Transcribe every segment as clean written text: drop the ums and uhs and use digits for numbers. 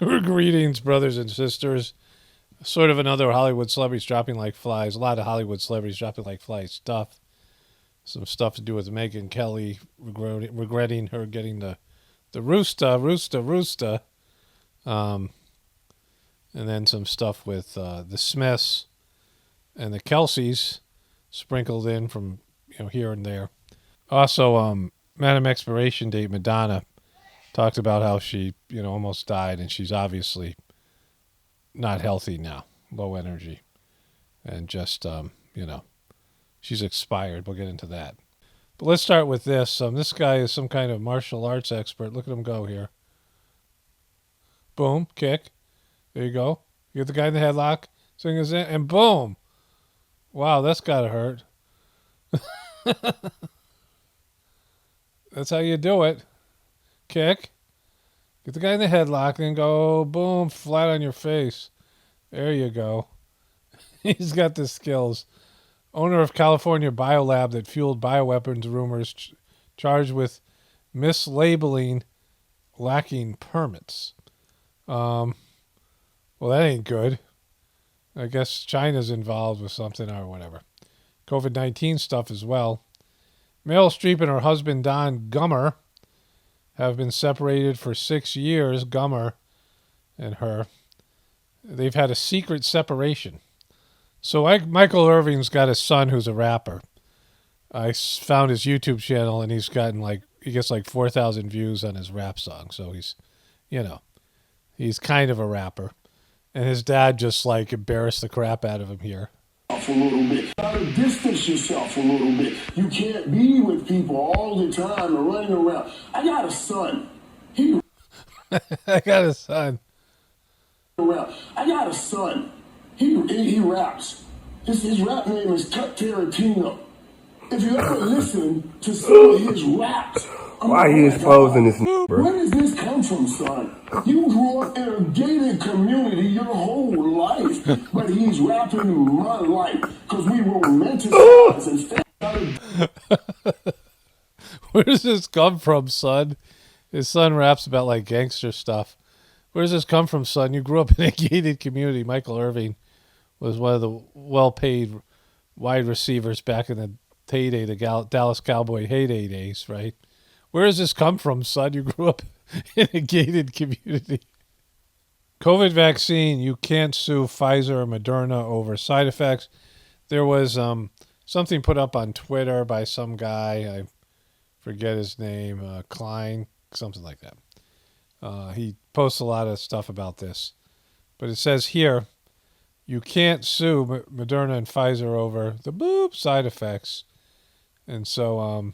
Greetings, brothers and sisters. Sort of another Hollywood celebrities dropping like flies. A lot of Hollywood celebrities dropping like flies stuff. Some stuff to do with Megyn Kelly regretting her getting the rooster. Um, and then some stuff with the Smiths and the Kelces sprinkled in from here and there. Also, Madame Expiration Date Madonna talked about how she almost died, and she's obviously not healthy now, low energy, and just she's expired. We'll get into that, but let's start with this. This guy is some kind of martial arts expert. Look at him go here. Boom, kick. There you go. You get the guy in the headlock. Swing is in, and boom. Wow, that's gotta hurt. That's how you do it. Kick. Get the guy in the headlock, then go boom, flat on your face. There you go. He's got the skills. Owner of California biolab that fueled bioweapons rumors, charged with mislabeling, lacking permits. Well, that ain't good. I guess China's involved with something or whatever. COVID-19 stuff as well. Meryl Streep and her husband Don Gummer have been separated for 6 years. Gummer and her. They've had a secret separation. So Michael Irving's got a son who's a rapper. I found his YouTube channel, and he's gotten he gets 4,000 views on his rap song. So he's kind of a rapper. And his dad just embarrassed the crap out of him here. A little bit. You gotta distance yourself a little bit. You can't be with people all the time and running around. I got a son. I got a son. I got a son. He raps. His rap name is Cut Tarantino. If you ever listen to some of his raps, why he exposing this, bro? Where does this come from, son? You grew up in a gated community your whole life, but he's rapping my life because we romanticize and Where does this come from, son? His son raps about gangster stuff. Where does this come from, son? You grew up in a gated community. Michael Irving was one of the well-paid wide receivers back in the heyday, the Dallas Cowboy heyday days, right? Where does this come from, son? You grew up in a gated community. COVID vaccine, you can't sue Pfizer or Moderna over side effects. There was something put up on Twitter by some guy, I forget his name, Klein, something like that. He posts a lot of stuff about this. But it says here, you can't sue Moderna and Pfizer over the side effects. And so,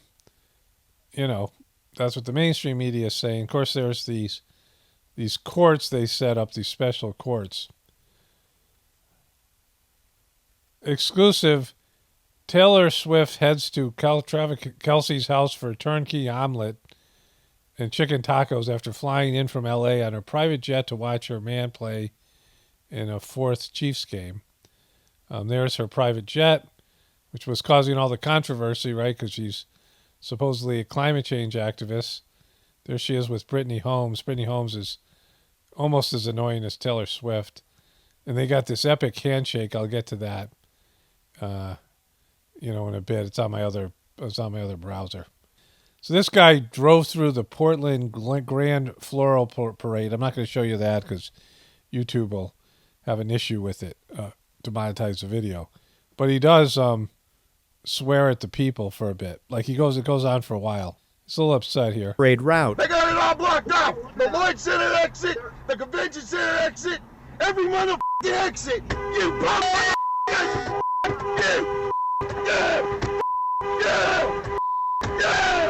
that's what the mainstream media is saying. Of course, there's these courts they set up, these special courts. Exclusive, Taylor Swift heads to Kelce's house for a turnkey omelet and chicken tacos after flying in from L.A. on her private jet to watch her man play in a fourth Chiefs game. There's her private jet, which was causing all the controversy, right? Because she's supposedly a climate change activist. There she is with Brittany Holmes. Brittany Holmes is almost as annoying as Taylor Swift. And they got this epic handshake. I'll get to that, in a bit. It's on my other browser. So this guy drove through the Portland Grand Floral Parade. I'm not going to show you that because YouTube will have an issue with it to monetize the video. But he does swear at the people for a bit. It goes on for a while. He's a little upset here. Parade route. They got it all blocked off. The Lloyd Center exit, the Convention Center exit, every motherfucking exit. You punk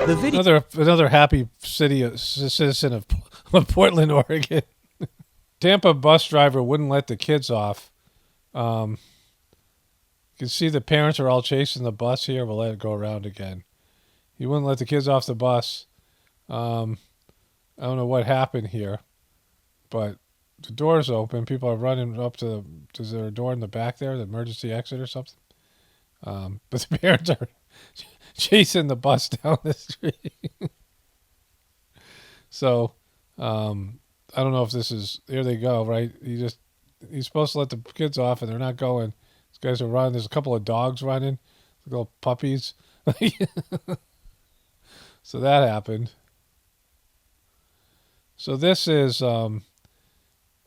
The video. Another happy citizen of Portland, Oregon. Tampa bus driver wouldn't let the kids off. You can see the parents are all chasing the bus here. We'll let it go around again. He wouldn't let the kids off the bus. I don't know what happened here, but the door's open. People are running up to their door in the back there, the emergency exit or something. But the parents are chasing the bus down the street. So I don't know if this is, here they go, right? He's supposed to let the kids off and they're not going. These guys are running. There's a couple of dogs running, little puppies. So that happened. So this is,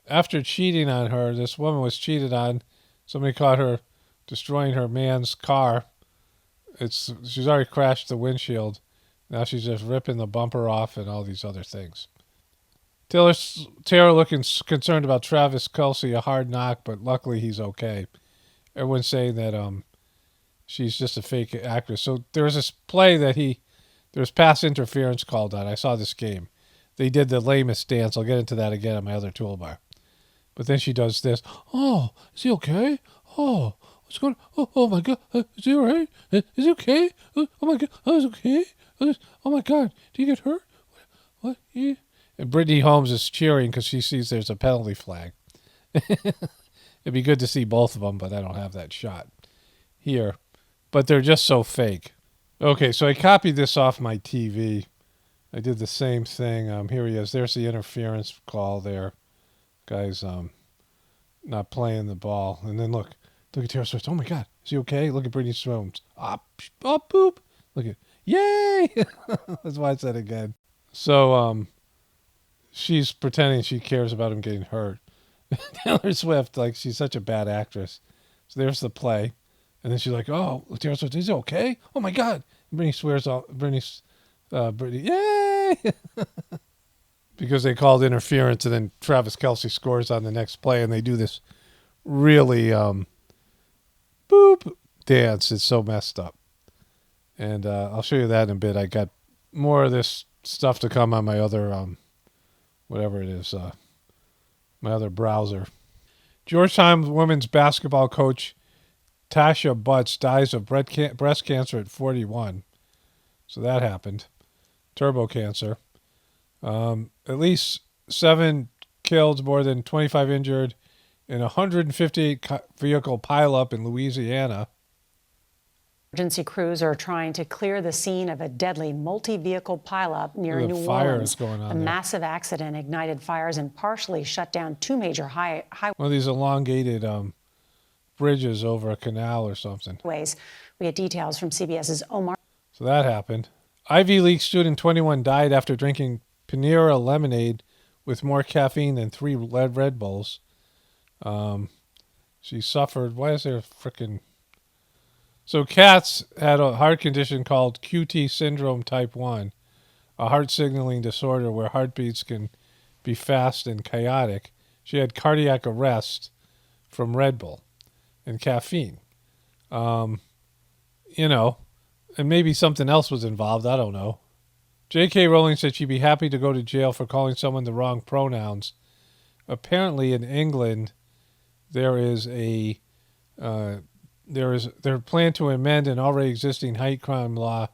after cheating on her, this woman was cheated on. Somebody caught her destroying her man's car. She's already crashed the windshield. Now she's just ripping the bumper off and all these other things. Taylor looking concerned about Travis Kelce, a hard knock, but luckily he's okay. Everyone's saying that she's just a fake actress. So there was this play that there was pass interference called on. I saw this game. They did the lamest dance. I'll get into that again on my other toolbar. But then she does this. Oh, is he okay? Oh, what's going on? Oh my God. Is he all right? Is he okay? Oh my God. Oh, is he okay? Oh my God. Did he get hurt? What? Yeah. And Brittany Holmes is cheering because she sees there's a penalty flag. It'd be good to see both of them, but I don't have that shot here. But they're just so fake. Okay, so I copied this off my TV. I did the same thing. Here he is. There's the interference call there. Guy's not playing the ball. And then look at Taylor Swift. Oh my God, is he okay? Look at Britney Spears. Boop. Look at, yay! Let's watch that again. So she's pretending she cares about him getting hurt. Taylor Swift, like, she's such a bad actress. So there's the play. And then she's like, oh, Taylor Swift, is he okay? Oh my God. And Britney swears off. Britney, yay! Because they called interference, and then Travis Kelce scores on the next play, and they do this really boop dance. It's so messed up. And I'll show you that in a bit. I got more of this stuff to come on my other, whatever it is, my other browser. Georgetown women's basketball coach Tasha Butts dies of breast cancer at 41. So that happened. Turbo cancer. At least 7 killed, more than 25 injured in a 158 vehicle pileup in Louisiana. Emergency crews are trying to clear the scene of a deadly multi-vehicle pileup near New Orleans. A massive accident ignited fires and partially shut down 2 major highways. One of these elongated bridges over a canal or something. We get details from CBS's Omar. So that happened. Ivy League student 21 died after drinking Panera lemonade with more caffeine than 3 Red Bulls. She suffered. Why is there frickin'... So Katz had a heart condition called QT syndrome type 1, a heart signaling disorder where heartbeats can be fast and chaotic. She had cardiac arrest from Red Bull and caffeine. And maybe something else was involved. I don't know. J.K. Rowling said she'd be happy to go to jail for calling someone the wrong pronouns. Apparently in England, there is a... They're planned to amend an already existing hate crime law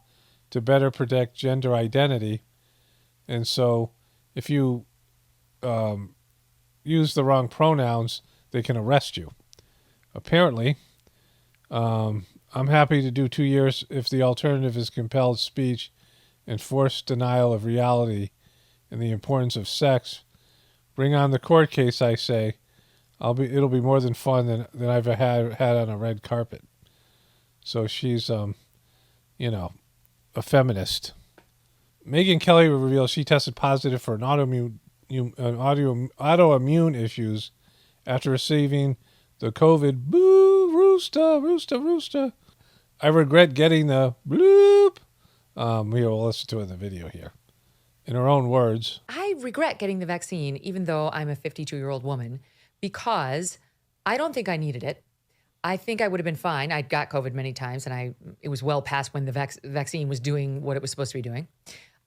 to better protect gender identity. And so if you use the wrong pronouns, they can arrest you. Apparently, I'm happy to do 2 years if the alternative is compelled speech and forced denial of reality and the importance of sex. Bring on the court case, I say. It'll be more than fun than I've had on a red carpet. So she's, a feminist. Megyn Kelly reveals she tested positive for an autoimmune issues after receiving the COVID rooster. I regret getting the bloop. We'll listen to it in the video here. In her own words. I regret getting the vaccine, even though I'm a 52-year-old woman, because I don't think I needed it. I think I would have been fine. I'd got COVID many times, and it was well past when the vaccine was doing what it was supposed to be doing.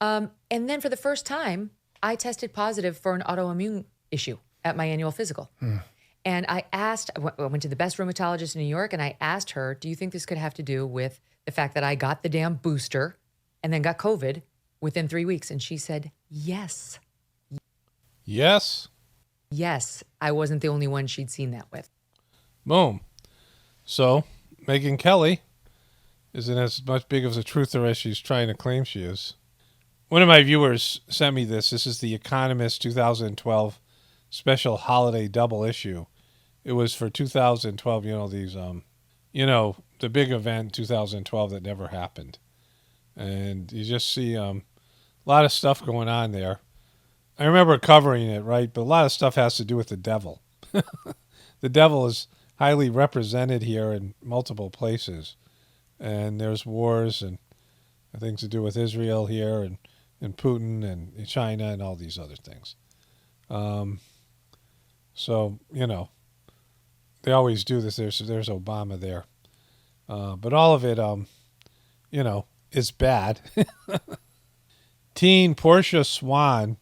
And then for the first time, I tested positive for an autoimmune issue at my annual physical. And I went to the best rheumatologist in New York, and I asked her, do you think this could have to do with the fact that I got the damn booster and then got COVID within 3 weeks? And she said, yes. Yes? Yes, I wasn't the only one she'd seen that with. Boom. So, Megyn Kelly isn't as much big of a truther as she's trying to claim she is. One of my viewers sent me this. This is The Economist 2012 special holiday double issue. It was for 2012, these, the big event 2012 that never happened. And you just see a lot of stuff going on there. I remember covering it, right? But a lot of stuff has to do with the devil. The devil is highly represented here in multiple places. And there's wars and things to do with Israel here and Putin and China and all these other things. So, they always do this. There's Obama there. But all of it, is bad. Teen Portia Swan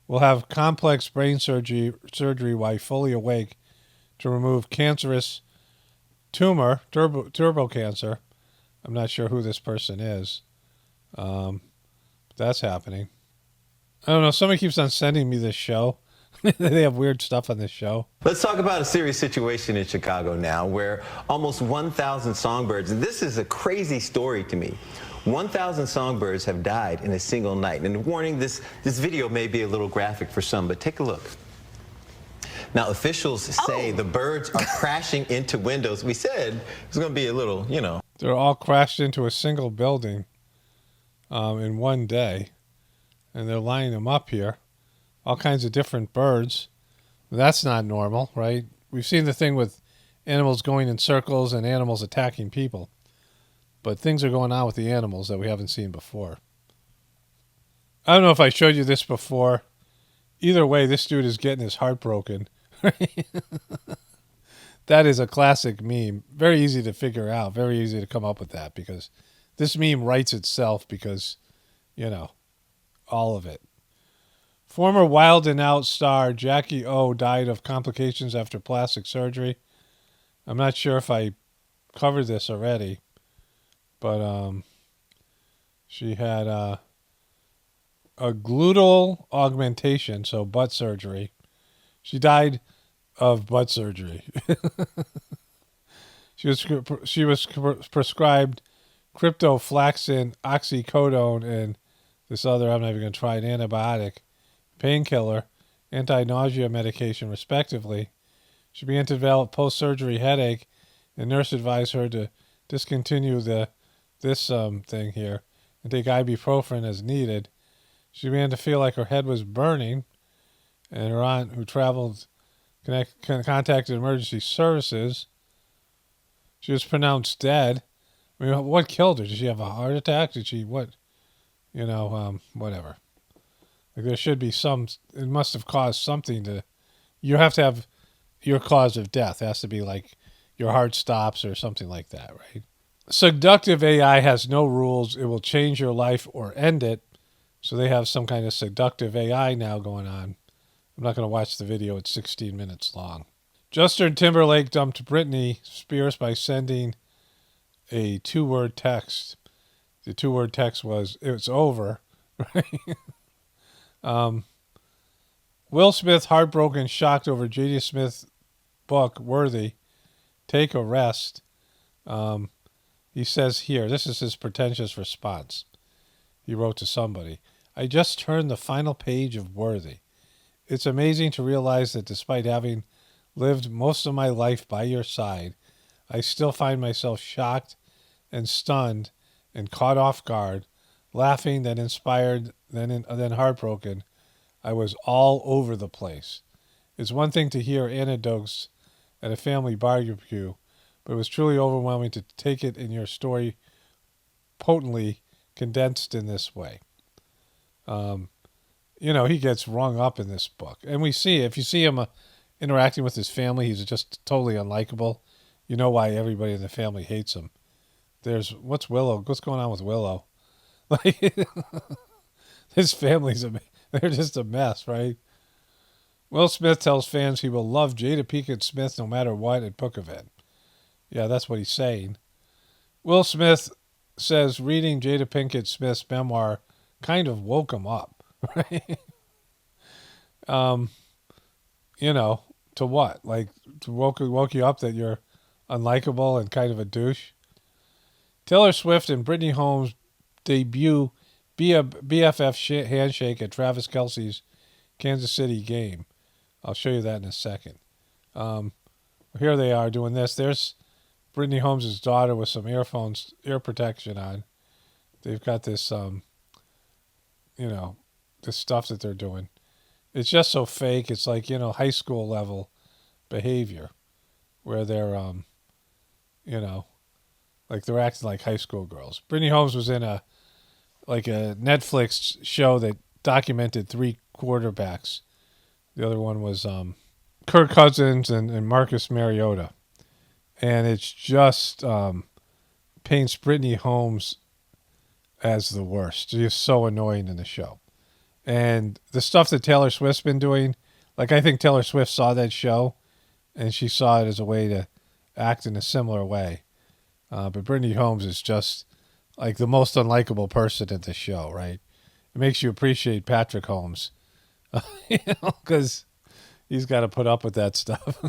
will have complex brain surgery while fully awake to remove cancerous tumor, turbo cancer. I'm not sure who this person is. But that's happening. I don't know. Somebody keeps on sending me this show. They have weird stuff on this show. Let's talk about a serious situation in Chicago now where almost 1,000 songbirds, and this is a crazy story to me, 1,000 songbirds have died in a single night. And warning, this video may be a little graphic for some, but take a look. Now, officials say the birds are crashing into windows. We said it was going to be a little, They're all crashed into a single building in one day. And they're lining them up here. All kinds of different birds. That's not normal, right? We've seen the thing with animals going in circles and animals attacking people. But things are going on with the animals that we haven't seen before. I don't know if I showed you this before. Either way, this dude is getting his heart broken. That is a classic meme. Very easy to figure out. Very easy to come up with that because this meme writes itself because, all of it. Former Wild 'N Out star Jackie O died of complications after plastic surgery. I'm not sure if I covered this already, but she had a gluteal augmentation, so butt surgery. She died of butt surgery. She was prescribed cryptoflaxin, oxycodone, and this other, I'm not even going to try, an antibiotic, painkiller, anti-nausea medication, respectively. She began to develop post-surgery headache, and nurse advised her to discontinue this thing here and take ibuprofen as needed. She began to feel like her head was burning, and her aunt, who contacted emergency services. She was pronounced dead. I mean, what killed her? Did she have a heart attack? Did she, what? Whatever. Like there should be it must have caused something you have to have your cause of death. It has to be like your heart stops or something like that, right? Seductive AI has no rules. It will change your life or end it. So they have some kind of seductive AI now going on. I'm not going to watch the video. It's 16 minutes long. Justin Timberlake dumped Britney Spears by sending a 2-word text. The 2-word text was, "It's over." Right? Will Smith heartbroken, shocked over J.D. Smith's book, Worthy. Take a rest. He says here, this is his pretentious response. He wrote to somebody. I just turned the final page of Worthy. It's amazing to realize that despite having lived most of my life by your side, I still find myself shocked and stunned and caught off guard, laughing, then inspired, then heartbroken. I was all over the place. It's one thing to hear anecdotes at a family barbecue, but it was truly overwhelming to take it in your story potently condensed in this way. He gets rung up in this book. And we see, if you see him interacting with his family, he's just totally unlikable. You know why everybody in the family hates him. What's going on with Willow? Like, his family's they're just a mess, right? Will Smith tells fans he will love Jada Pinkett Smith no matter what at book event. Yeah, that's what he's saying. Will Smith says reading Jada Pinkett Smith's memoir kind of woke him up, right? To what? Like, to woke you up that you're unlikable and kind of a douche? Taylor Swift and Brittany Holmes debut BFF handshake at Travis Kelce's Kansas City game. I'll show you that in a second. Here they are doing this. There's Brittany Holmes' daughter with some ear protection on. They've got this, this stuff that they're doing. It's just so fake. It's like, high school level behavior where they're, like they're acting like high school girls. Brittany Holmes was in a Netflix show that documented 3 quarterbacks. The other one was Kirk Cousins and Marcus Mariota. And it's just paints Brittany Holmes as the worst. She's so annoying in the show. And the stuff that Taylor Swift's been doing, like I think Taylor Swift saw that show and she saw it as a way to act in a similar way. But Brittany Holmes is just like the most unlikable person in the show, right? It makes you appreciate Patrick Holmes, because he's got to put up with that stuff.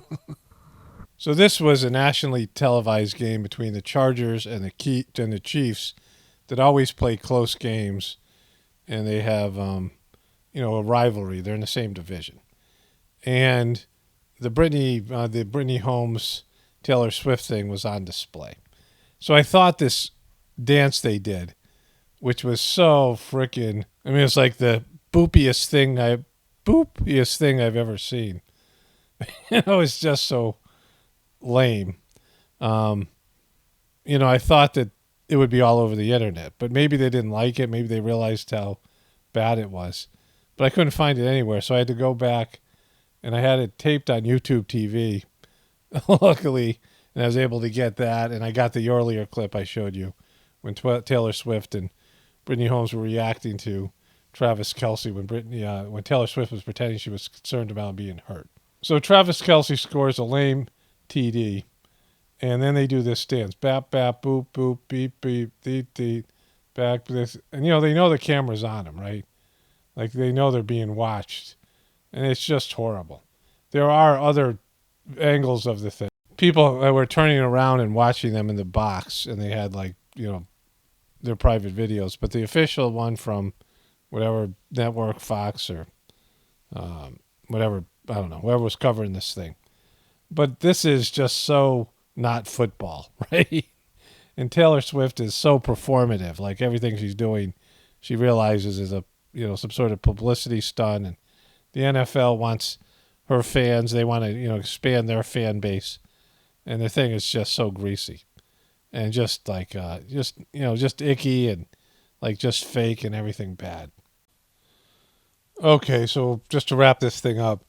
So this was a nationally televised game between the Chargers and the Chiefs that always play close games, and they have a rivalry. They're in the same division, and the Brittany Holmes Taylor Swift thing was on display. So I thought this dance they did, which was so freaking, it's like the boopiest thing I've ever seen. It's just so lame. I thought that it would be all over the internet, but maybe they didn't like it. Maybe they realized how bad it was, but I couldn't find it anywhere. So I had to go back, and I had it taped on YouTube TV, luckily, and I was able to get that. And I got the earlier clip I showed you when Taylor Swift and Brittany Holmes were reacting to Travis Kelce when Taylor Swift was pretending she was concerned about being hurt. So Travis Kelce scores a lame TD, and then they do this dance: bap bap boop boop beep beep deet deet, back this, and they know the camera's on them, right? Like they know they're being watched, and it's just horrible. There are other angles of the thing. People were turning around and watching them in the box, and they had their private videos, but the official one from whatever network, Fox or whatever, I don't know, whoever was covering this thing. But this is just so not football, right? And Taylor Swift is so performative. Like everything she's doing, she realizes is some sort of publicity stunt. And the NFL wants her fans. They want to, expand their fan base. And the thing is just so greasy. And just like, just icky and like just fake and everything bad. Okay, so just to wrap this thing up,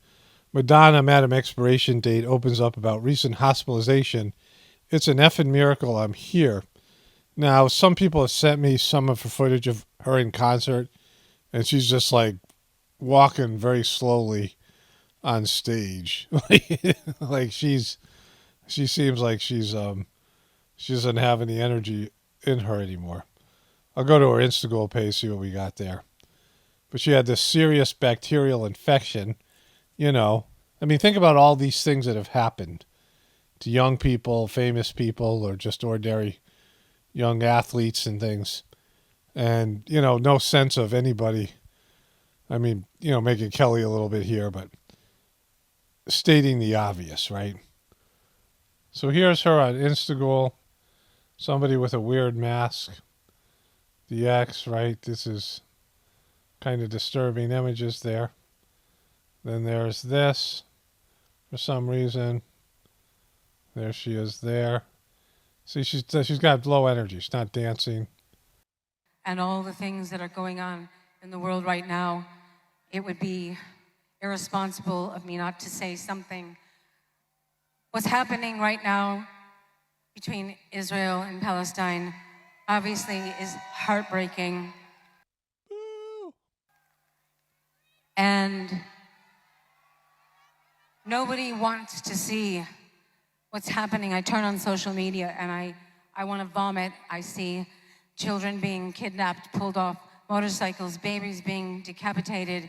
Madonna Madam Expiration Date opens up about recent hospitalization. It's an effing miracle I'm here. Now, some people have sent me some of her footage of her in concert, and she's just like walking very slowly on stage. Like she seems like she doesn't have any energy in her anymore. I'll go to her Instagram page, see what we got there. But she had this serious bacterial infection. Think about all these things that have happened to young people, famous people, or just ordinary young athletes and things. And, no sense of anybody. Making Kelly a little bit here, but stating the obvious, right? So here's her on Instagram. Somebody with a weird mask. The X, right? This is kind of disturbing images there. Then there's this. For some reason, there she is there. See, she's got low energy. She's not dancing. And all the things that are going on in the world right now, it would be irresponsible of me not to say something. What's happening right now between Israel and Palestine obviously is heartbreaking. And nobody wants to see what's happening. I turn on social media and I want to vomit. I see children being kidnapped, pulled off motorcycles, babies being decapitated,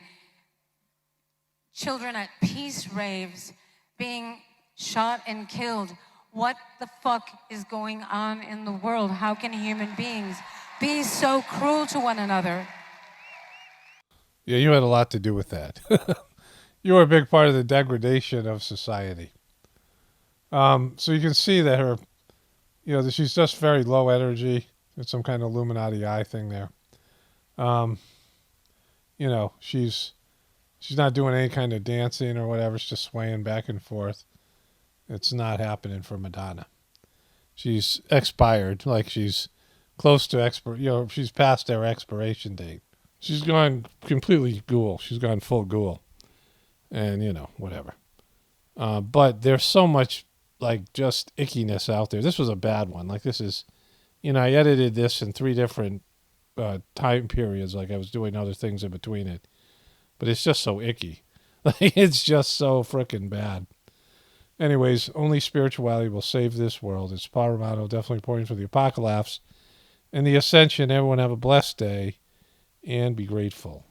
children at peace raves being shot and killed. What the fuck is going on in the world? How can human beings be so cruel to one another? Yeah, you had a lot to do with that. You were a big part of the degradation of society. So you can see that her, that she's just very low energy. There's some kind of Illuminati eye thing there. She's not doing any kind of dancing or whatever. She's just swaying back and forth. It's not happening for Madonna. She's expired, like she's close to she's past their expiration date. She's gone completely ghoul. She's gone full ghoul. And, whatever. But there's so much, just ickiness out there. This was a bad one. This is, I edited this in 3 different time periods. I was doing other things in between it. But it's just so icky. It's just so freaking bad. Anyways, only spirituality will save this world. It's Paramount, definitely pointing for the apocalypse and the ascension. Everyone have a blessed day and be grateful.